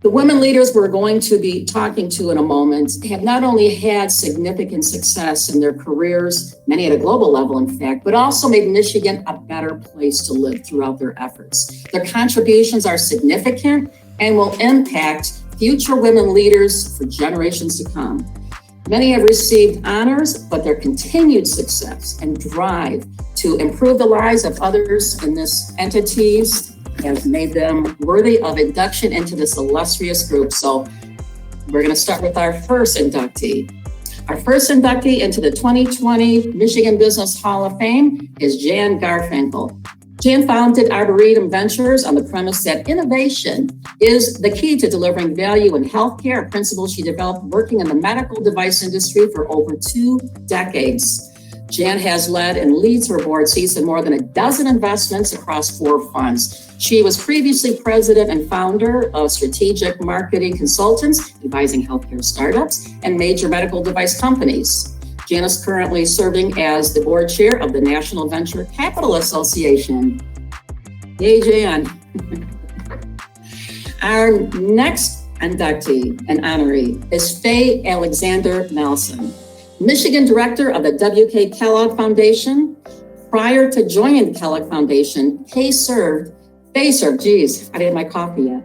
The women leaders we're going to be talking to in a moment have not only had significant success in their careers, many at a global level, in fact, but also made Michigan a better place to live throughout their efforts. Their contributions are significant and will impact future women leaders for generations to come. Many have received honors, but their continued success and drive to improve the lives of others in this entities has made them worthy of induction into this illustrious group. So we're going to start with our first inductee. Our first inductee into the 2020 Michigan Business Hall of Fame is Jan Garfinkle. Jan founded Arboretum Ventures on the premise that innovation is the key to delivering value in healthcare, a principle she developed working in the medical device industry for over 2 decades. Jan has led and leads her board seats in more than a dozen investments across 4 funds. She was previously president and founder of Strategic Marketing Consultants, advising healthcare startups and major medical device companies. Jan is currently serving as the board chair of the National Venture Capital Association. Yay, Jan. Our next inductee and honoree is Faye Alexander Nelson, Michigan director of the W.K. Kellogg Foundation. Prior to joining the Kellogg Foundation, Faye served, I didn't have my coffee yet,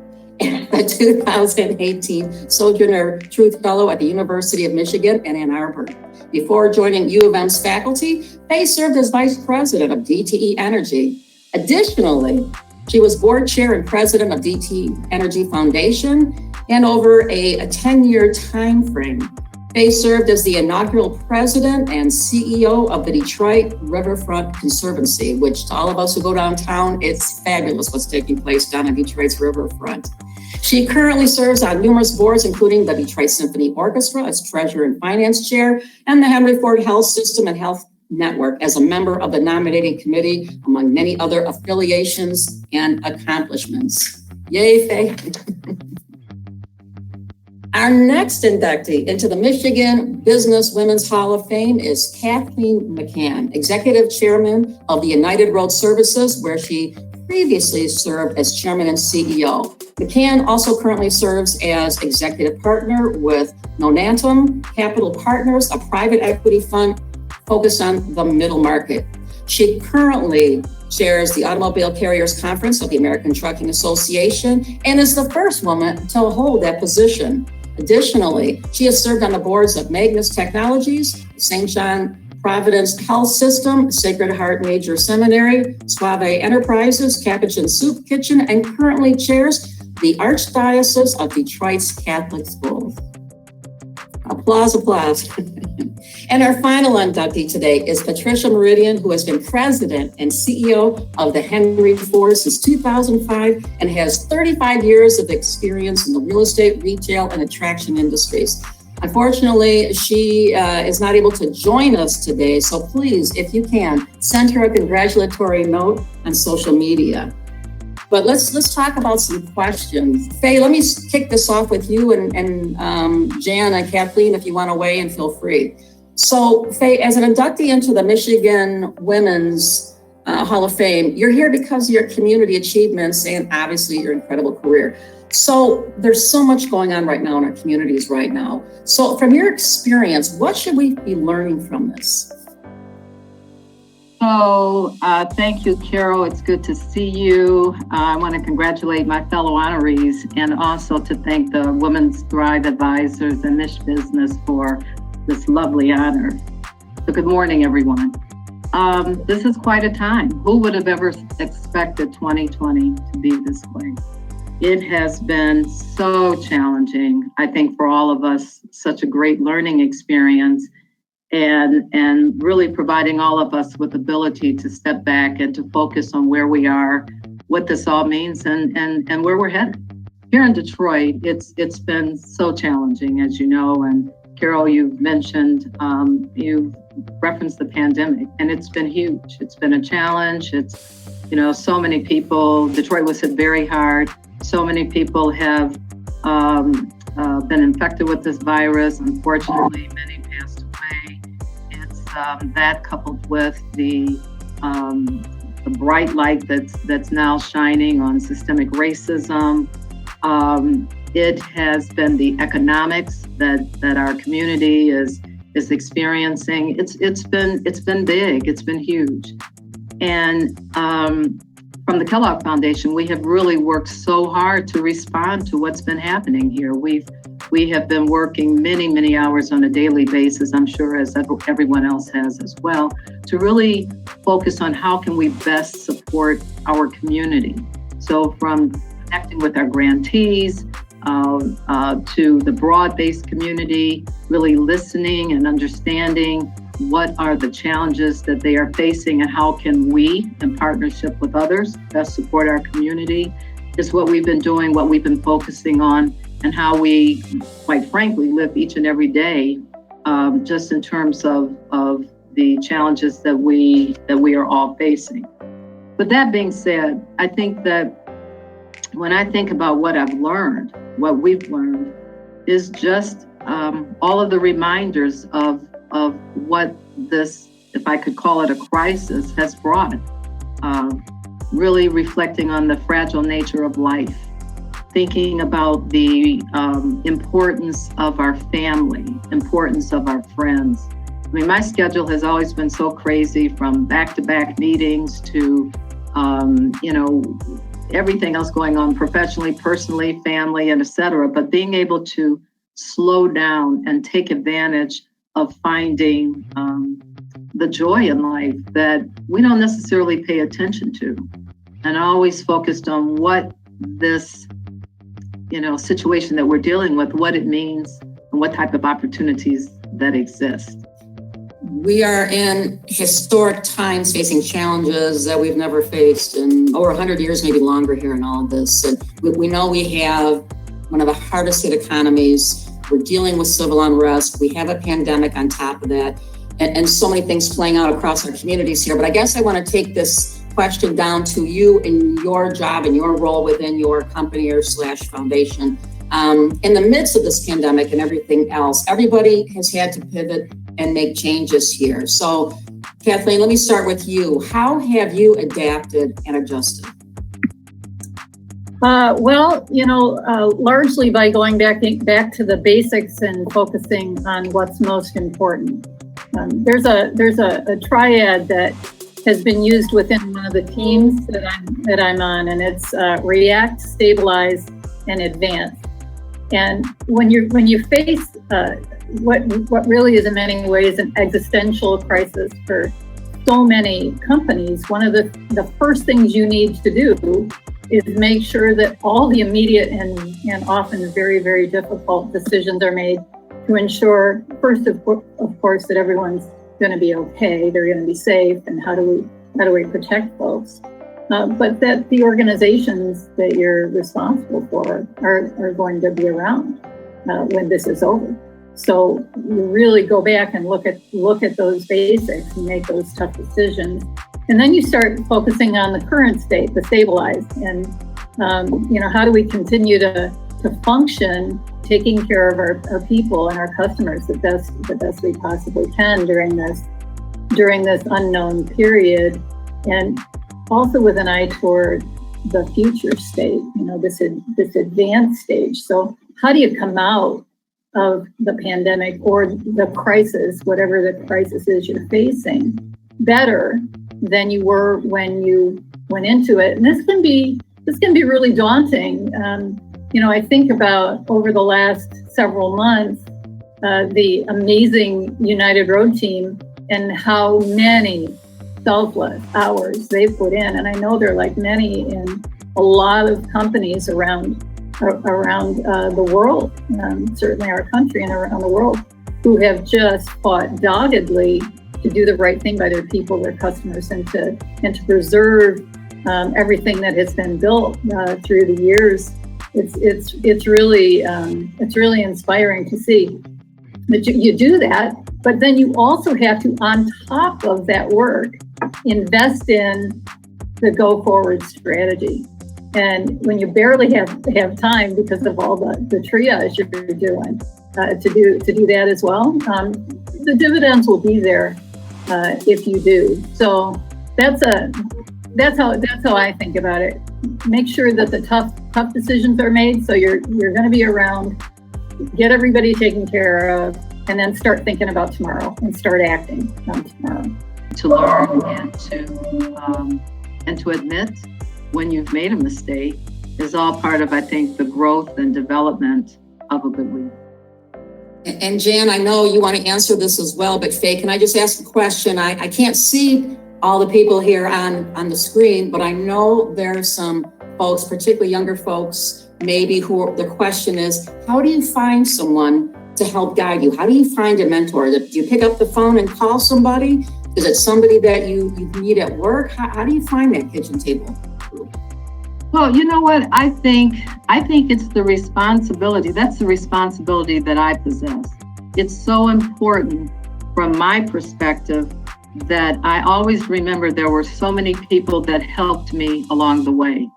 the 2018 Sojourner Truth Fellow at the University of Michigan in Ann Arbor. Before joining U of M's faculty, Faye served as vice president of DTE Energy. Additionally, she was board chair and president of DTE Energy Foundation, and over a 10-year time frame, Faye served as the inaugural president and CEO of the Detroit Riverfront Conservancy, which to all of us who go downtown, it's fabulous what's taking place down on Detroit's riverfront. She currently serves on numerous boards, including the Detroit Symphony Orchestra as treasurer and finance chair, and the Henry Ford Health System and Health Network as a member of the nominating committee, among many other affiliations and accomplishments. Yay, Faye. Our next inductee into the Michigan Business Women's Hall of Fame is Kathleen McCann, executive chairman of the United Road Services, where she previously served as chairman and CEO. McCann also currently serves as executive partner with Nonantum Capital Partners, a private equity fund focused on the middle market. She currently chairs the Automobile Carriers Conference of the American Trucking Association and is the first woman to hold that position. Additionally, she has served on the boards of Magnus Technologies, St. John Providence Health System, Sacred Heart Major Seminary, Suave Enterprises, Capuchin Soup Kitchen, and currently chairs the Archdiocese of Detroit's Catholic Schools. Applause, applause. And our final inductee today is Patricia Mooradian, who has been president and CEO of the Henry Ford since 2005 and has 35 years of experience in the real estate, retail, and attraction industries. Unfortunately, she is not able to join us today, so please, if you can, send her a congratulatory note on social media. But let's talk about some questions. Faye, let me kick this off with you and Jan and Kathleen, if you want to weigh in, feel free. So Faye, as an inductee into the Michigan Women's Hall of Fame, you're here because of your community achievements and obviously your incredible career. So there's so much going on right now in our communities right now. So from your experience, what should we be learning from this? So thank you, Carol. It's good to see you. I want to congratulate my fellow honorees and also to thank the Women's Thrive Advisors and Mich Business for this lovely honor. So good morning, everyone. This is quite a time. Who would have ever expected 2020 to be this way? It has been so challenging, I think, for all of us, such a great learning experience. And really providing all of us with ability to step back and to focus on where we are, what this all means, and where we're headed. Here in Detroit, it's been so challenging, as you know, and Carol, you've mentioned, you've referenced the pandemic, and it's been huge. It's been a challenge. It's, so many people, Detroit was hit very hard. So many people have been infected with this virus. Unfortunately, many passed away. It's that coupled with the bright light that's now shining on systemic racism. It has been the economics that our community is experiencing. It's been big. It's been huge. And from the Kellogg Foundation, we have really worked so hard to respond to what's been happening here. We have been working many hours on a daily basis, I'm sure as everyone else has as well, to really focus on how can we best support our community. So from connecting with our grantees to the broad-based community, really listening and understanding what are the challenges that they are facing and how can we, in partnership with others, best support our community, is what we've been doing, what we've been focusing on, and how we, quite frankly, live each and every day, just in terms of the challenges that we are all facing. But that being said, I think that when I think about what I've learned, what we've learned, is just all of the reminders of what this, if I could call it a crisis, has brought. Really reflecting on the fragile nature of life, thinking about the importance of our family, importance of our friends. I mean, my schedule has always been so crazy, from back-to-back meetings to, everything else going on professionally, personally, family, and et cetera. But being able to slow down and take advantage of finding the joy in life that we don't necessarily pay attention to, and always focused on what this, situation that we're dealing with, what it means, and what type of opportunities that exist. We are in historic times, facing challenges that we've never faced in over 100 years, maybe longer here in all of this. And we know we have one of the hardest hit economies. We're dealing with civil unrest. We have a pandemic on top of that, and so many things playing out across our communities here. But I guess I want to take this question down to you in your job and your role within your company or / foundation. In the midst of this pandemic and everything else, everybody has had to pivot and make changes here. So, Kathleen, let me start with you. How have you adapted and adjusted? Largely by going back to the basics and focusing on what's most important. There's a triad that has been used within one of the teams that I'm on, and it's react, stabilize, and advance. And when you face what really is in many ways an existential crisis for so many companies, one of the first things you need to do is make sure that all the immediate and often very, very difficult decisions are made to ensure, first of course, that everyone's going to be okay, they're going to be safe, and how do we protect folks? But that the organizations that you're responsible for are going to be around when this is over. So you really go back and look at those basics and make those tough decisions. And then you start focusing on the current state, the stabilized, and how do we continue to function, taking care of our people and our customers the best we possibly can during this unknown period, and also with an eye toward the future state, this advanced stage. So how do you come out of the pandemic or the crisis, whatever the crisis is you're facing, better than you were when you went into it? And this can be really daunting. I think about over the last several months, the amazing United Road team and how many selfless hours they've put in. And I know they're like many in a lot of companies around the world, certainly our country and around the world, who have just fought doggedly to do the right thing by their people, their customers, and to preserve everything that has been built through the years. It's really inspiring to see that you do that, but then you also have to, on top of that work, invest in the go forward strategy. And when you barely have time because of all the triage you're doing to do that as well, the dividends will be there if you do. So that's how I think about it. Make sure that the tough decisions are made. So you're going to be around, get everybody taken care of, and then start thinking about tomorrow and start acting on tomorrow. To learn and to admit when you've made a mistake is all part of, I think, the growth and development of a good leader. And Jan, I know you want to answer this as well, but Faye, can I just ask a question? I can't see all the people here on the screen, but I know there's some folks, particularly younger folks, maybe the question is, how do you find someone to help guide you? How do you find a mentor? Do you pick up the phone and call somebody? Is it somebody that you meet at work? How do you find that kitchen table group? Well, you know what? I think it's the responsibility. That's the responsibility that I possess. It's so important from my perspective that I always remember there were so many people that helped me along the way.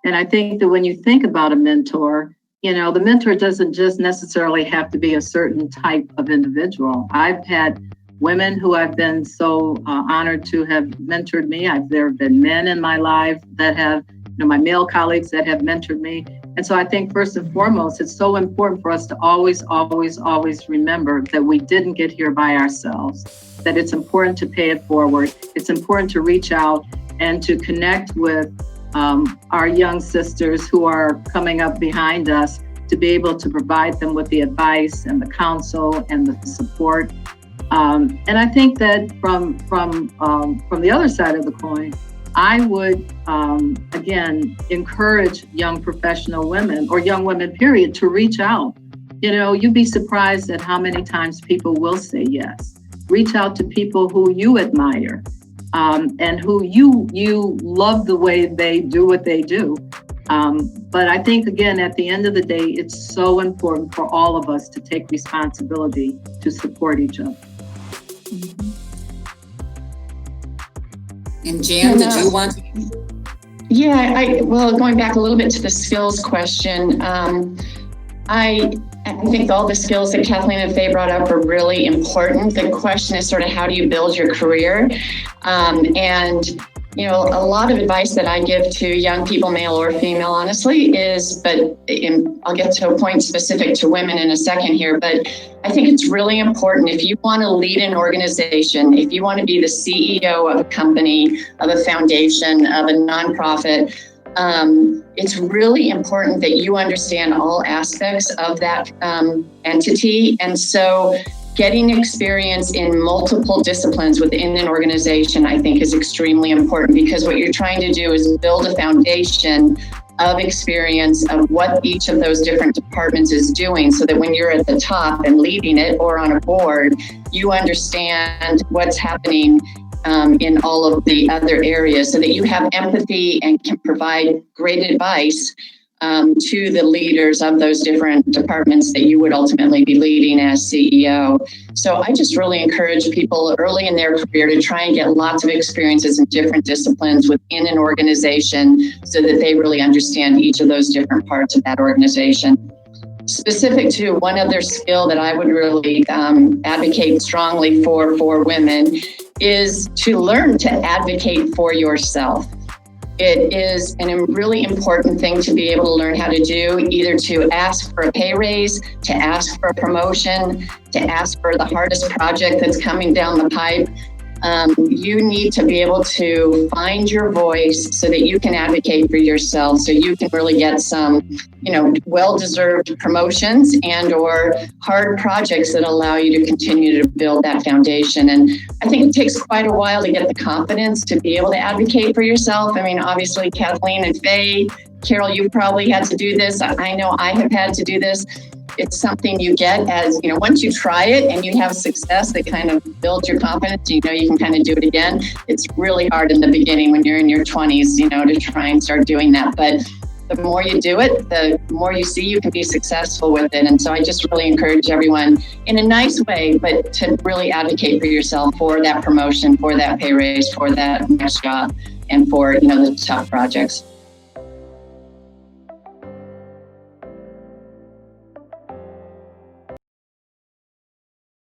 And I think that when you think about a mentor, the mentor doesn't just necessarily have to be a certain type of individual. I've had women who I've been so honored to have mentored me. There have been men in my life that have, my male colleagues that have mentored me. And so I think first and foremost, it's so important for us to always, always, always remember that we didn't get here by ourselves, that it's important to pay it forward. It's important to reach out and to connect with our young sisters who are coming up behind us, to be able to provide them with the advice and the counsel and the support. And I think that from the other side of the coin, I would, again, encourage young professional women or young women, period, to reach out. You'd be surprised at how many times people will say yes. Reach out to people who you admire and who you love the way they do what they do. But I think, again, at the end of the day, it's so important for all of us to take responsibility to support each other. And Jan, did you want to? Yeah, going back a little bit to the skills question, I think all the skills that Kathleen and Faye brought up are really important. The question is sort of, how do you build your career? A lot of advice that I give to young people, male or female, honestly, I'll get to a point specific to women in a second here, but I think it's really important if you want to lead an organization, if you want to be the CEO of a company, of a foundation, of a nonprofit, it's really important that you understand all aspects of that entity. And so getting experience in multiple disciplines within an organization, I think, is extremely important, because what you're trying to do is build a foundation of experience of what each of those different departments is doing, so that when you're at the top and leading it or on a board, you understand what's happening in all of the other areas, so that you have empathy and can provide great advice to the leaders of those different departments that you would ultimately be leading as CEO. So I just really encourage people early in their career to try and get lots of experiences in different disciplines within an organization, so that they really understand each of those different parts of that organization. Specific to one other skill that I would really advocate strongly for women is to learn to advocate for yourself. It is a really important thing to be able to learn how to do, either to ask for a pay raise, to ask for a promotion, to ask for the hardest project that's coming down the pipe. You need to be able to find your voice so that you can advocate for yourself, so you can really get some, well-deserved promotions and or hard projects that allow you to continue to build that foundation. And I think it takes quite a while to get the confidence to be able to advocate for yourself. I mean, obviously, Kathleen and Faye, Carol, you probably had to do this. I know I have had to do this. It's something you get as, once you try it and you have success, it kind of builds your confidence. You can kind of do it again. It's really hard in the beginning when you're in your 20s, to try and start doing that. But the more you do it, the more you see you can be successful with it. And so I just really encourage everyone in a nice way, but to really advocate for yourself, for that promotion, for that pay raise, for that next job, and for, the tough projects.